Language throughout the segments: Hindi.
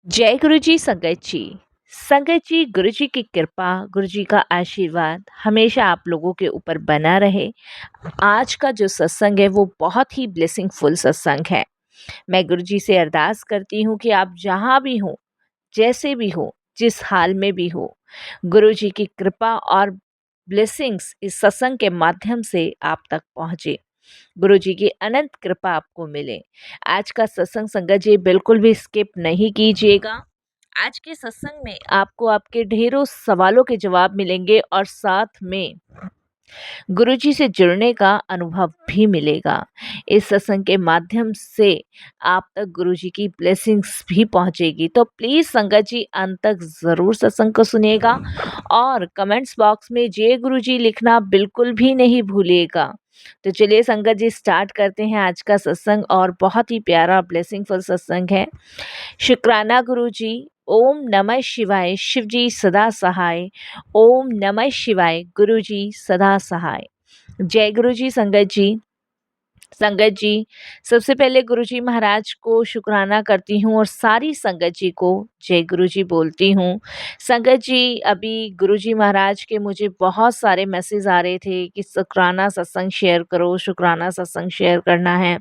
जय गुरु जी संगत जी। संगत जी, गुरु जी की कृपा, गुरु जी का आशीर्वाद हमेशा आप लोगों के ऊपर बना रहे। आज का जो सत्संग है वो बहुत ही ब्लेसिंगफुल सत्संग है। मैं गुरु जी से अरदास करती हूँ कि आप जहाँ भी हो, जैसे भी हो, जिस हाल में भी हो, गुरु जी की कृपा और ब्लेसिंग्स इस सत्संग के माध्यम से आप तक पहुँचे। गुरु जी की अनंत कृपा आपको मिले। आज का सत्संग संगत जी बिल्कुल भी स्किप नहीं कीजिएगा। आज के सत्संग में आपको आपके ढेरों सवालों के जवाब मिलेंगे और साथ में गुरुजी से जुड़ने का अनुभव भी मिलेगा। इस सत्संग के माध्यम से आप तक गुरुजी की ब्लेसिंग्स भी पहुंचेगी। तो प्लीज़ संगत जी अंत तक ज़रूर सत्संग को सुनिएगा और कमेंट्स बॉक्स में जय गुरुजी लिखना बिल्कुल भी नहीं भूलिएगा। तो चलिए संगत जी स्टार्ट करते हैं आज का सत्संग और बहुत ही प्यारा ब्लेसिंगफुल सत्संग है। शुक्राना गुरुजी। ओम नमः शिवाय। शिवजी सदा सहाय। ओम नमः शिवाय। गुरुजी सदा सहाय। जय गुरुजी संगत जी। संगत जी, सबसे पहले गुरुजी महाराज को शुक्राना करती हूँ और सारी संगत जी को जय गुरुजी बोलती हूँ। संगत जी, अभी गुरुजी महाराज के मुझे बहुत सारे मैसेज आ रहे थे कि शुक्राना सत्संग शेयर करो, शुक्राना सत्संग शेयर करना है।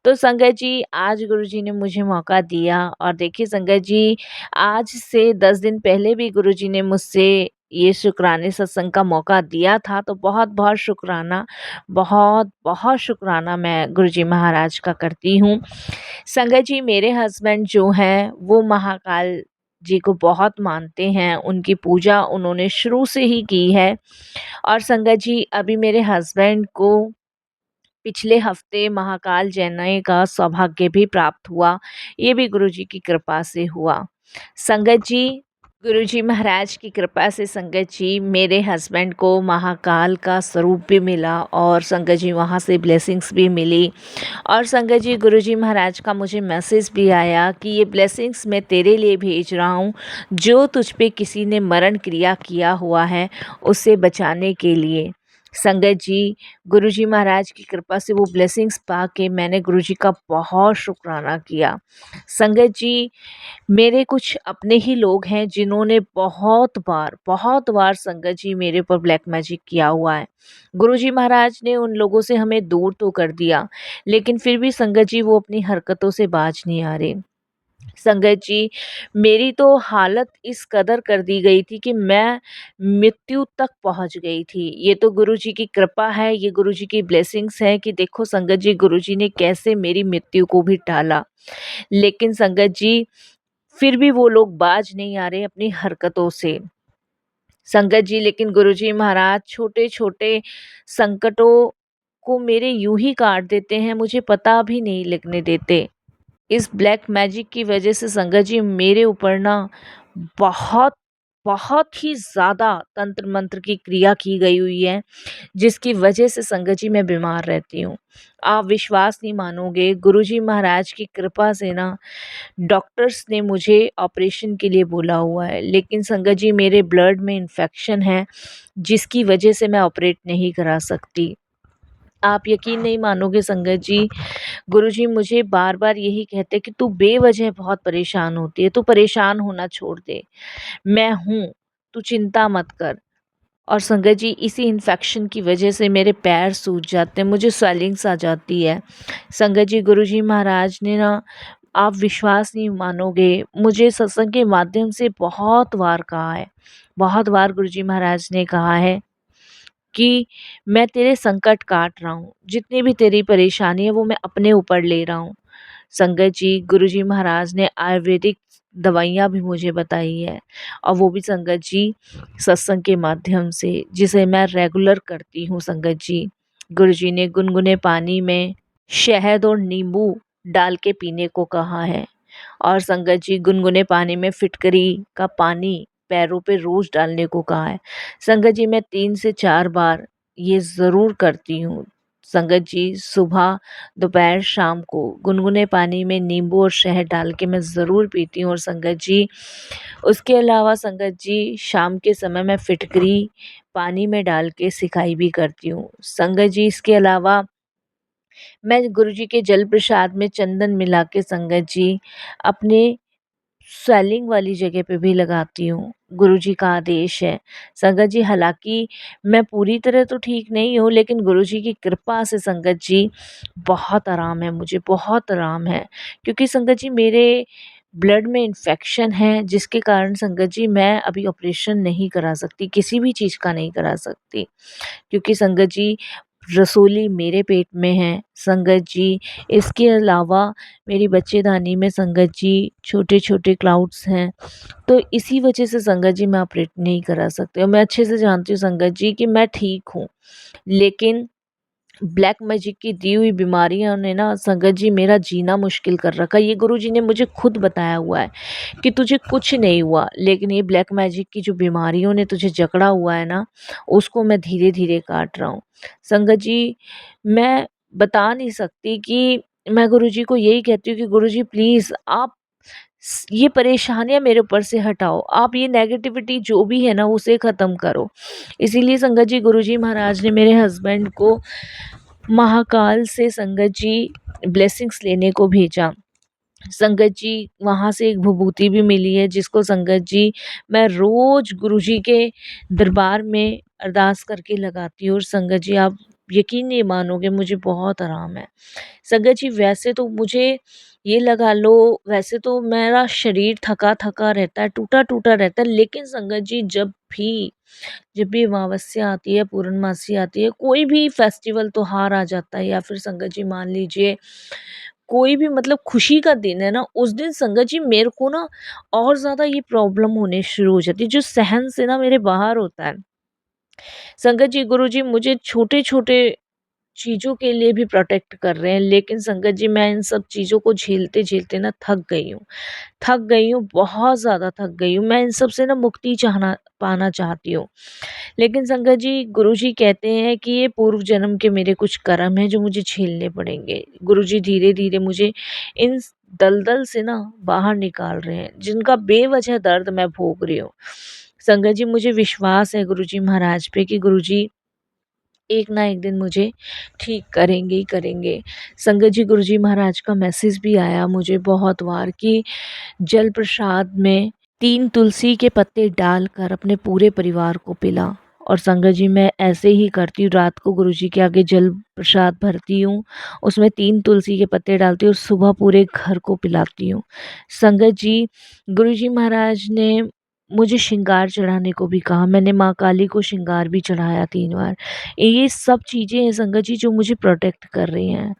तो संगत जी, आज गुरुजी ने मुझे मौका दिया और देखिए संगत जी, आज से 10 दिन पहले भी गुरुजी ने मुझसे ये शुक्राने सत्संग का मौका दिया था। तो बहुत-बहुत शुक्राना, बहुत-बहुत शुक्राना मैं गुरुजी महाराज का करती हूँ। संगत जी, मेरे हस्बैंड जो हैं वो महाकाल जी को बहुत मानते हैं। उनकी पूजा उन्होंने शुरू से ही की है और संगत जी, अभी मेरे हस्बैंड को पिछले हफ्ते महाकाल जैने का सौभाग्य भी प्राप्त हुआ। ये भी गुरुजी की कृपा से हुआ। संगत जी, गुरुजी महाराज की कृपा से संगत जी, मेरे हस्बैंड को महाकाल का स्वरूप भी मिला और संगत जी वहाँ से ब्लेसिंग्स भी मिली। और संगत जी, गुरुजी महाराज का मुझे मैसेज भी आया कि ये ब्लेसिंग्स मैं तेरे लिए भेज रहा हूँ, जो तुझ पे किसी ने मरण क्रिया किया हुआ है उसे बचाने के लिए। संगत जी, गुरुजी महाराज की कृपा से वो ब्लेसिंग्स पा के मैंने गुरुजी का बहुत शुक्राना किया। संगत जी, मेरे कुछ अपने ही लोग हैं जिन्होंने बहुत बार संगत जी मेरे ऊपर ब्लैक मैजिक किया हुआ है। गुरुजी महाराज ने उन लोगों से हमें दूर तो कर दिया, लेकिन फिर भी संगत जी वो अपनी हरकतों से बाज नहीं आ रहे। संगत जी, मेरी तो हालत इस कदर कर दी गई थी कि मैं मृत्यु तक पहुँच गई थी। ये तो गुरुजी की कृपा है, ये गुरुजी की ब्लेसिंग्स है कि देखो संगत जी, गुरुजी ने कैसे मेरी मृत्यु को भी टाला। लेकिन संगत जी, फिर भी वो लोग बाज नहीं आ रहे अपनी हरकतों से। संगत जी, लेकिन गुरुजी महाराज छोटे-छोटे संकटों को मेरे यूँ ही काट देते हैं, मुझे पता भी नहीं लगने देते। इस ब्लैक मैजिक की वजह से संगत जी मेरे ऊपर ना बहुत बहुत ही ज़्यादा तंत्र मंत्र की क्रिया की गई हुई है, जिसकी वजह से संगत जी मैं बीमार रहती हूँ। आप विश्वास नहीं मानोगे, गुरुजी महाराज की कृपा से ना डॉक्टर्स ने मुझे ऑपरेशन के लिए बोला हुआ है, लेकिन संगत जी मेरे ब्लड में इन्फेक्शन है, जिसकी वजह से मैं ऑपरेट नहीं करा सकती। आप यकीन नहीं मानोगे संगत जी, गुरुजी मुझे बार-बार यही कहते कि तू बेवजह बहुत परेशान होती है, तू परेशान होना छोड़ दे। मैं हूँ, तू चिंता मत कर। और संगत जी, इसी इन्फेक्शन की वजह से मेरे पैर सूज जाते हैं, मुझे स्वेलिंग्स आ जाती है। संगत जी, गुरुजी महाराज ने ना, आप विश्वास नहीं मानोगे, मुझे सत्संग के माध्यम से बहुत बार कहा है, बहुत बार गुरुजी महाराज ने कहा है कि मैं तेरे संकट काट रहा हूँ, जितनी भी तेरी परेशानी है वो मैं अपने ऊपर ले रहा हूँ। संगत जी, गुरुजी महाराज ने आयुर्वेदिक दवाइयाँ भी मुझे बताई है और वो भी संगत जी सत्संग के माध्यम से, जिसे मैं रेगुलर करती हूँ संगत जी। गुरुजी ने गुनगुने पानी में शहद और नींबू डाल के पीने को कहा है और संगत जी गुनगुने पानी में फिटकरी का पानी पैरों पे रोज़ डालने को कहा है। संगत जी, मैं 3 से 4 बार ये ज़रूर करती हूँ। संगत जी, सुबह, दोपहर, शाम को गुनगुने पानी में नींबू और शहद डाल के मैं ज़रूर पीती हूँ और संगत जी, उसके अलावा संगत जी, शाम के समय मैं फिटकरी पानी में डाल के सिकाई भी करती हूँ। संगत जी, इसके अलावा मैं गुरुजी के जल प्रसाद में चंदन मिला के संगत जी अपने स्वेलिंग वाली जगह पे भी लगाती हूँ। गुरुजी का आदेश है। संगत जी, हालाँकि मैं पूरी तरह तो ठीक नहीं हूँ, लेकिन गुरुजी की कृपा से संगत जी बहुत आराम है मुझे, बहुत आराम है। क्योंकि संगत जी मेरे ब्लड में इन्फेक्शन है, जिसके कारण संगत जी मैं अभी ऑपरेशन नहीं करा सकती, किसी भी चीज़ का नहीं करा सकती। क्योंकि संगत जी रसोली मेरे पेट में है संगत जी। इसके अलावा मेरी बच्चेदानी में संगत जी छोटे-छोटे क्लाउड्स हैं। तो इसी वजह से संगत जी मैं ऑपरेट नहीं करा सकती, और मैं अच्छे से जानती हूँ संगत जी कि मैं ठीक हूँ। लेकिन ब्लैक मैजिक की दी हुई बीमारियों ने ना संगत जी मेरा जीना मुश्किल कर रखा है। ये गुरुजी ने मुझे खुद बताया हुआ है कि तुझे कुछ नहीं हुआ, लेकिन ये ब्लैक मैजिक की जो बीमारियों ने तुझे जकड़ा हुआ है ना, उसको मैं धीरे-धीरे काट रहा हूँ। संगत जी, मैं बता नहीं सकती कि मैं गुरुजी को यही कहती हूँ कि गुरुजी प्लीज़ आप ये परेशानियाँ मेरे ऊपर से हटाओ। आप ये नेगेटिविटी जो भी है ना उसे ख़त्म करो। इसीलिए संगत जी गुरुजी महाराज ने मेरे हस्बैंड को महाकाल से संगत जी ब्लेसिंग्स लेने को भेजा। संगत जी वहाँ से एक विभूति भी मिली है, जिसको संगत जी मैं रोज़ गुरुजी के दरबार में अरदास करके लगाती हूँ, और संगत जी आप यकीन नहीं मानोगे, मुझे बहुत आराम है। संगत जी वैसे तो मुझे ये लगा लो, वैसे तो मेरा शरीर थका-थका रहता है, टूटा-टूटा रहता है, लेकिन संगत जी जब भी अमावस्या आती है, पूर्णमासी आती है, कोई भी फेस्टिवल त्योहार आ जाता है, या फिर संगत जी मान लीजिए कोई भी मतलब खुशी का दिन है ना, उस दिन संगत जी मेरे को ना और ज़्यादा ये प्रॉब्लम होने शुरू हो जाती है, जो सहन से ना मेरे बाहर होता है। संगत जी गुरुजी मुझे छोटे-छोटे चीज़ों के लिए भी प्रोटेक्ट कर रहे हैं, लेकिन संगत जी मैं इन सब चीज़ों को झेलते-झेलते ना थक गई हूँ। थक गई हूँ, बहुत ज़्यादा थक गई हूँ। मैं इन सब से ना मुक्ति चाहना पाना चाहती हूँ। लेकिन संगत जी गुरुजी कहते हैं कि ये पूर्व जन्म के मेरे कुछ कर्म हैं जो मुझे झेलने पड़ेंगे। गुरुजी धीरे-धीरे मुझे इन दलदल से ना बाहर निकाल रहे हैं, जिनका बेवजह दर्द मैं भोग रही हूँ। संगत जी मुझे विश्वास है गुरुजी महाराज पे कि गुरुजी एक ना एक दिन मुझे ठीक करेंगे ही करेंगे। संगत जी गुरुजी महाराज का मैसेज भी आया मुझे बहुत बार कि जल प्रसाद में 3 तुलसी के पत्ते डालकर अपने पूरे परिवार को पिला। और संगत जी मैं ऐसे ही करती हूँ, रात को गुरुजी के आगे जल प्रसाद भरती हूँ, उसमें 3 तुलसी के पत्ते डालती हूँ और सुबह पूरे घर को पिलाती हूँ। संगत जी गुरुजी महाराज ने मुझे श्रृंगार चढ़ाने को भी कहा, मैंने माँ काली को श्रृंगार भी चढ़ाया 3 बार। ये सब चीज़ें हैं संगत जी जो मुझे प्रोटेक्ट कर रही हैं।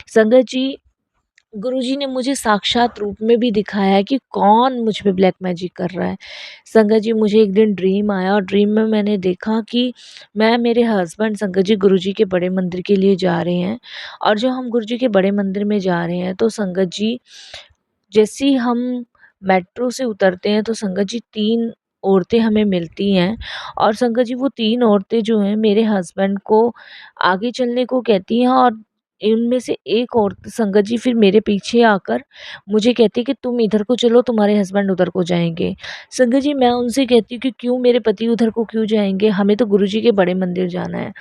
संगत जी गुरुजी ने मुझे साक्षात रूप में भी दिखाया है कि कौन मुझ पे ब्लैक मैजिक कर रहा है। संगत जी मुझे एक दिन ड्रीम आया, और ड्रीम में मैंने देखा कि मैं मेरे हस्बैंड संगत जी गुरुजी के बड़े मंदिर के लिए जा रहे हैं, और जो हम गुरुजी के बड़े मंदिर में जा रहे हैं तो संगत जी जैसे ही हम मेट्रो से उतरते हैं तो संगत जी 3 औरतें हमें मिलती हैं, और संगत जी वो 3 औरतें जो हैं मेरे हस्बैंड को आगे चलने को कहती हैं, और इनमें से एक औरत संगत जी फिर मेरे पीछे आकर मुझे कहती है कि तुम इधर को चलो, तुम्हारे हस्बैंड उधर को जाएँगे। संगत जी मैं उनसे कहती हूँ कि क्यों मेरे पति उधर को क्यों जाएँगे? हमें तो गुरुजी के बड़े मंदिर जाना है।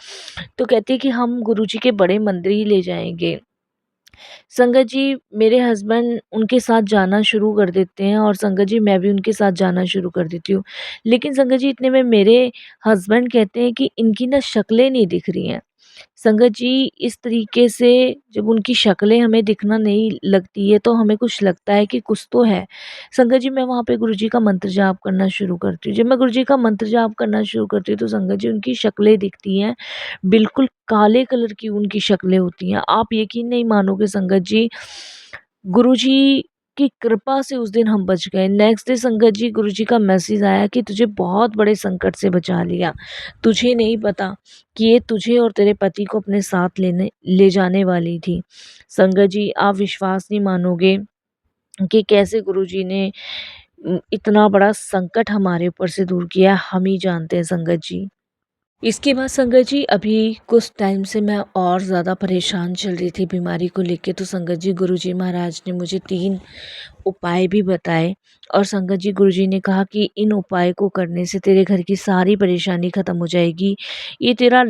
तो कहती है कि हम गुरुजी के बड़े मंदिर ही ले जाएँगे। संगत जी मेरे हस्बैंड उनके साथ जाना शुरू कर देते हैं, और संगत जी मैं भी उनके साथ जाना शुरू कर देती हूँ। लेकिन संगत जी इतने में मेरे हस्बैंड कहते हैं कि इनकी ना शक्लें नहीं दिख रही हैं। संगत जी इस तरीके से जब उनकी शक्लें हमें दिखना नहीं लगती है तो हमें कुछ लगता है कि कुछ तो है। संगत जी मैं वहाँ पे गुरुजी का मंत्र जाप करना शुरू करती हूँ। जब मैं गुरुजी का मंत्र जाप करना शुरू करती हूँ तो संगत जी उनकी शक्लें दिखती हैं, बिल्कुल काले कलर की उनकी शक्लें होती हैं। आप यकीन नहीं मानोगे संगत जी, गुरुजी की कृपा से उस दिन हम बच गए। नेक्स्ट डे संगत जी गुरुजी का मैसेज आया कि तुझे बहुत बड़े संकट से बचा लिया। तुझे नहीं पता कि ये तुझे और तेरे पति को अपने साथ ले जाने वाली थी। संगत जी आप विश्वास नहीं मानोगे कि कैसे गुरुजी ने इतना बड़ा संकट हमारे ऊपर से दूर किया, हम ही जानते हैं संगत जी। इसके बाद संगत जी अभी कुछ टाइम से मैं और ज़्यादा परेशान चल रही थी बीमारी को लेके, तो संगत जी गुरुजी महाराज ने मुझे 3 उपाय भी बताए, और संगत जी गुरुजी ने कहा कि इन उपाय को करने से तेरे घर की सारी परेशानी ख़त्म हो जाएगी। ये तेरा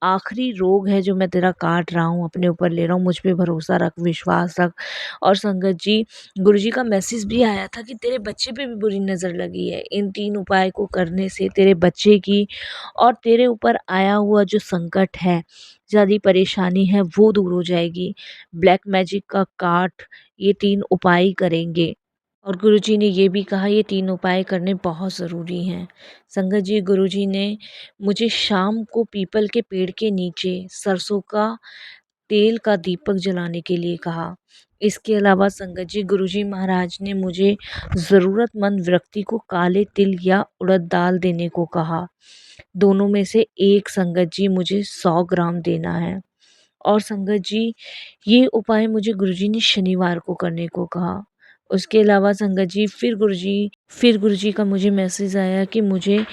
आखिरी रोग है जो मैं तेरा काट रहा हूँ, अपने ऊपर ले रहा हूँ, मुझ पे भरोसा रख, विश्वास रख। और संगत जी, गुरुजी का मैसेज भी आया था कि तेरे बच्चे पे भी बुरी नज़र लगी है। इन 3 उपाय को करने से तेरे बच्चे की और तेरे ऊपर आया हुआ जो संकट है, ज़्यादा परेशानी है, वो दूर हो जाएगी। ब्लैक मैजिक का काट ये 3 उपाय करेंगे। और गुरुजी ने ये भी कहा ये 3 उपाय करने बहुत ज़रूरी हैं। संगत जी, गुरुजी ने मुझे शाम को पीपल के पेड़ के नीचे सरसों का तेल का दीपक जलाने के लिए कहा। इसके अलावा संगत जी, गुरुजी महाराज ने मुझे ज़रूरतमंद व्यक्ति को काले तिल या उड़द दाल देने को कहा। दोनों में से एक संगत जी मुझे 100 ग्राम देना है। और संगत जी, ये उपाय मुझे गुरुजी ने शनिवार को करने को कहा। उसके अलावा संगत जी, फिर गुरुजी का मुझे मैसेज आया कि मुझे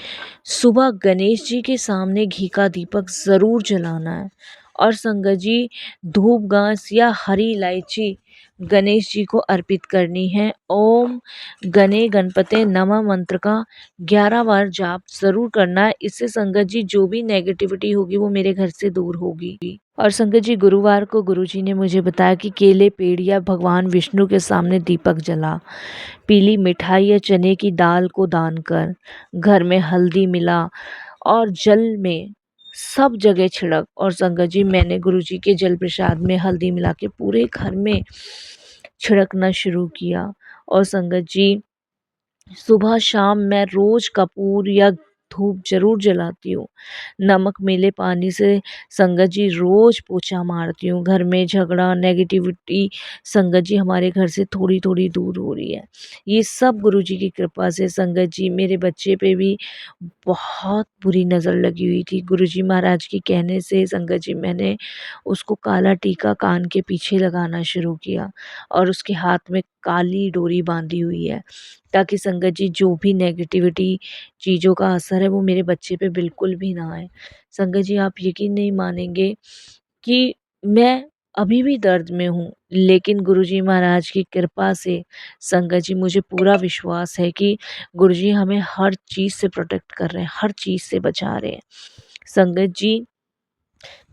सुबह गणेश जी के सामने घी का दीपक ज़रूर जलाना है। और संगत जी, धूप घास या हरी इलायची गणेश जी को अर्पित करनी है। ओम गणे गणपते नमः मंत्र का 11 बार जाप ज़रूर करना है। इससे संगत जी, जो भी नेगेटिविटी होगी वो मेरे घर से दूर होगी। और संगत जी, गुरुवार को गुरुजी ने मुझे बताया कि केले पेड़ या भगवान विष्णु के सामने दीपक जला, पीली मिठाई या चने की दाल को दान कर, घर में हल्दी मिला और जल में सब जगह छिड़क। और संगत जी, मैंने गुरुजी के जल प्रसाद में हल्दी मिला के पूरे घर में छिड़कना शुरू किया। और संगत जी, सुबह शाम मैं रोज कपूर या धूप जरूर जलाती हूँ। नमक मिले पानी से संगत जी रोज पोछा मारती हूँ। घर में झगड़ा नेगेटिविटी संगत जी हमारे घर से थोड़ी थोड़ी दूर हो रही है। ये सब गुरु जी की कृपा से। संगत जी, मेरे बच्चे पे भी बहुत बुरी नज़र लगी हुई थी। गुरु जी महाराज के कहने से संगत जी, मैंने उसको काला टीका कान के पीछे लगाना शुरू किया और उसके हाथ में काली डोरी बांधी हुई है, ताकि संगत जी, जो भी नेगेटिविटी चीज़ों का असर है वो मेरे बच्चे पे बिल्कुल भी ना आए। संगत जी, आप यकीन नहीं मानेंगे कि मैं अभी भी दर्द में हूँ, लेकिन गुरुजी महाराज की कृपा से संगत जी, मुझे पूरा विश्वास है कि गुरुजी हमें हर चीज़ से प्रोटेक्ट कर रहे हैं, हर चीज़ से बचा रहे हैं। संगत जी,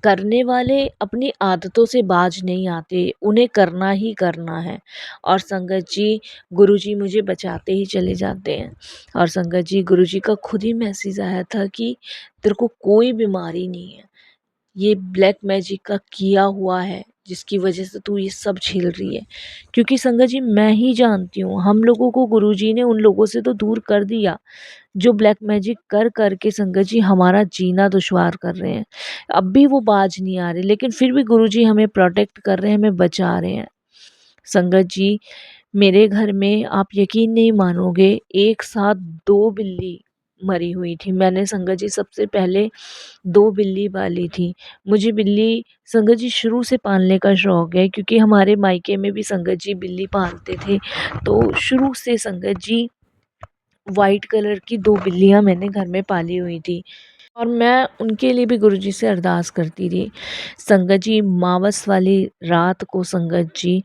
करने वाले अपनी आदतों से बाज नहीं आते, उन्हें करना ही करना है। और संगत जी, गुरुजी मुझे बचाते ही चले जाते हैं। और संगत जी, गुरुजी का खुद ही मैसेज आया था कि तेरे को कोई बीमारी नहीं है, ये ब्लैक मैजिक का किया हुआ है जिसकी वजह से तू ये सब झेल रही है। क्योंकि संगत जी, मैं ही जानती हूँ, हम लोगों को गुरुजी ने उन लोगों से तो दूर कर दिया जो ब्लैक मैजिक कर कर के संगत जी हमारा जीना दुश्वार कर रहे हैं। अब भी वो बाज नहीं आ रहे, लेकिन फिर भी गुरुजी हमें प्रोटेक्ट कर रहे हैं, हमें बचा रहे हैं। संगत जी, मेरे घर में आप यकीन नहीं मानोगे, एक साथ 2 बिल्ली मरी हुई थी। मैंने संगत जी सबसे पहले 2 बिल्ली पाली थी। मुझे बिल्ली संगत जी शुरू से पालने का शौक है, क्योंकि हमारे मायके में भी संगत जी बिल्ली पालते थे। तो शुरू से संगत जी वाइट कलर की 2 बिल्लियाँ मैंने घर में पाली हुई थी और मैं उनके लिए भी गुरुजी से अरदास करती रही। संगत जी, मावस वाली रात को संगत जी,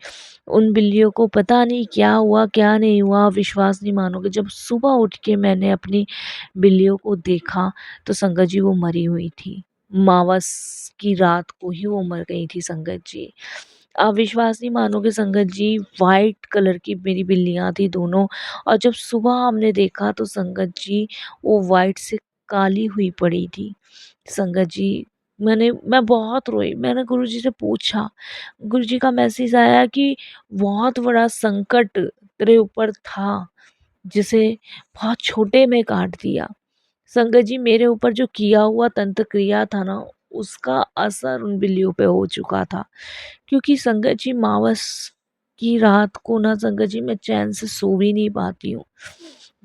उन बिल्लियों को पता नहीं क्या हुआ क्या नहीं हुआ, विश्वास नहीं मानोगे, जब सुबह उठ के मैंने अपनी बिल्लियों को देखा तो संगत जी वो मरी हुई थी। मावस की रात को ही वो मर गई थी संगत जी। आप विश्वास नहीं मानोगे संगत जी, वाइट कलर की मेरी बिल्लियाँ थी दोनों। और जब सुबह हमने देखा तो संगत जी वो वाइट से काली हुई पड़ी थी। संगत जी, मैं बहुत रोई। मैंने गुरुजी से पूछा, गुरुजी का मैसेज आया कि बहुत बड़ा संकट तेरे ऊपर था, जिसे बहुत छोटे में काट दिया। संगत जी, मेरे ऊपर जो किया हुआ तंत्र क्रिया था ना, उसका असर उन बिल्लियों पे हो चुका था। क्योंकि संगत जी, मावस की रात को ना संगत जी, मैं चैन से सो भी नहीं पाती हूँ,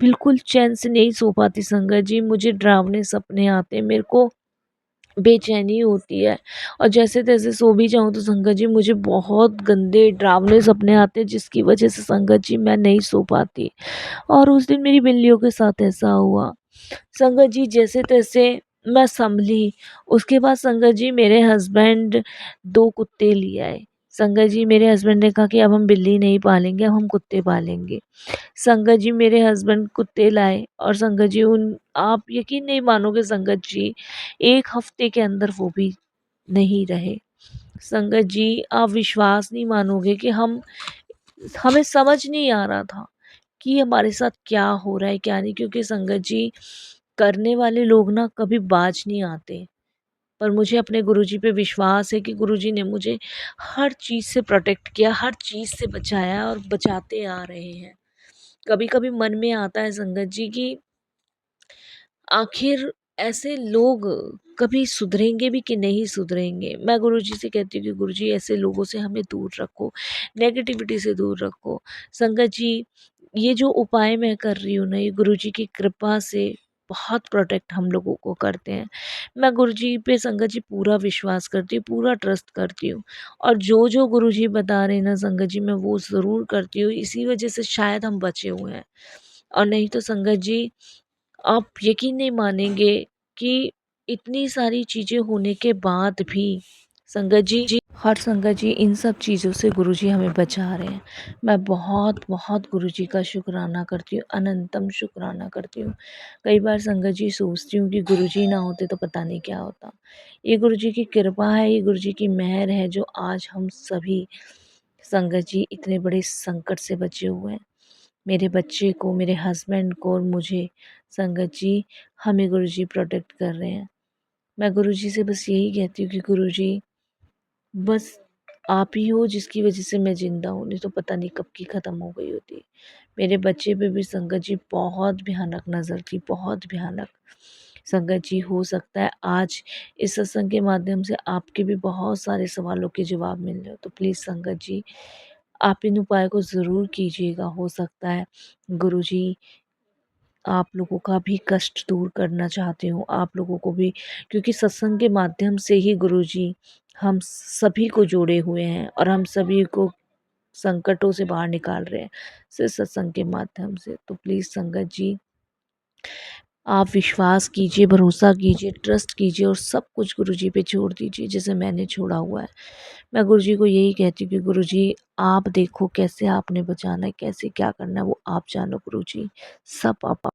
बिल्कुल चैन से नहीं सो पाती संगत जी। मुझे डरावने सपने आते हैं, मेरे को बेचैनी होती है, और जैसे तैसे सो भी जाऊँ तो संगत जी मुझे बहुत गंदे डरावने सपने आते हैं, जिसकी वजह से संगत जी मैं नहीं सो पाती। और उस दिन मेरी बिल्लियों के साथ ऐसा हुआ। संगत जी, जैसे तैसे मैं संभली। उसके बाद संगत जी, मेरे हस्बैंड 2 कुत्ते ले आए। संगत जी मेरे हस्बैंड ने कहा कि अब हम बिल्ली नहीं पालेंगे, अब हम कुत्ते पालेंगे। संगत जी मेरे हस्बैंड कुत्ते लाए और संगत जी उन आप यकीन नहीं मानोगे संगत जी, 1 हफ्ते के अंदर वो भी नहीं रहे। संगत जी आप विश्वास नहीं मानोगे कि हमें समझ नहीं आ रहा था कि हमारे साथ क्या हो रहा है क्या नहीं, क्योंकि संगत जी करने वाले लोग ना कभी बाज नहीं आते। पर मुझे अपने गुरुजी पे विश्वास है कि गुरुजी ने मुझे हर चीज़ से प्रोटेक्ट किया, हर चीज़ से बचाया और बचाते आ रहे हैं। कभी-कभी मन में आता है संगत जी कि आखिर ऐसे लोग कभी सुधरेंगे भी कि नहीं सुधरेंगे। मैं गुरुजी से कहती हूँ कि गुरुजी ऐसे लोगों से हमें दूर रखो, नेगेटिविटी से दूर रखो। संगत जी ये जो उपाय मैं कर रही हूँ ना, ये गुरुजी की कृपा से बहुत प्रोटेक्ट हम लोगों को करते हैं। मैं गुरुजी पे संगत जी पूरा विश्वास करती हूँ, पूरा ट्रस्ट करती हूँ और जो गुरुजी बता रहे हैं ना संगत जी, मैं वो ज़रूर करती हूँ। इसी वजह से शायद हम बचे हुए हैं और नहीं तो संगत जी आप यकीन नहीं मानेंगे कि इतनी सारी चीज़ें होने के बाद भी संगत जी हर संगत जी इन सब चीज़ों से गुरुजी हमें बचा रहे हैं। मैं बहुत गुरुजी का शुक्राना करती हूँ, अनंतम शुक्राना करती हूँ। कई बार संगत जी सोचती हूँ कि गुरुजी ना होते तो पता नहीं क्या होता। ये गुरुजी की कृपा है, ये गुरुजी की मेहर है जो आज हम सभी संगत जी इतने बड़े संकट से बचे हुए हैं। मेरे बच्चे को, मेरे हस्बैंड को और मुझे संगत जी हमें गुरुजी प्रोटेक्ट कर रहे हैं। मैं गुरुजी से बस यही कहती हूँ कि गुरुजी बस आप ही हो जिसकी वजह से मैं ज़िंदा हूँ, नहीं तो पता नहीं कब की ख़त्म हो गई होती। मेरे बच्चे पे भी संगत जी बहुत भयानक नज़र थी, बहुत भयानक। संगत जी हो सकता है आज इस सत्संग के माध्यम से आपके भी बहुत सारे सवालों के जवाब मिल रहे हो, तो प्लीज़ संगत जी आप इन उपाय को ज़रूर कीजिएगा। हो सकता है गुरुजी आप लोगों का भी कष्ट दूर करना चाहती हूँ, आप लोगों को भी, क्योंकि सत्संग के माध्यम से ही गुरुजी हम सभी को जोड़े हुए हैं और हम सभी को संकटों से बाहर निकाल रहे हैं सिर्फ सत्संग के माध्यम से। तो प्लीज़ संगत जी आप विश्वास कीजिए, भरोसा कीजिए, ट्रस्ट कीजिए और सब कुछ गुरुजी पे छोड़ दीजिए जैसे मैंने छोड़ा हुआ है। मैं गुरुजी को यही कहती हूँ कि गुरुजी आप देखो कैसे आपने बचाना है, कैसे क्या करना है वो आप जानो गुरुजी, सब आप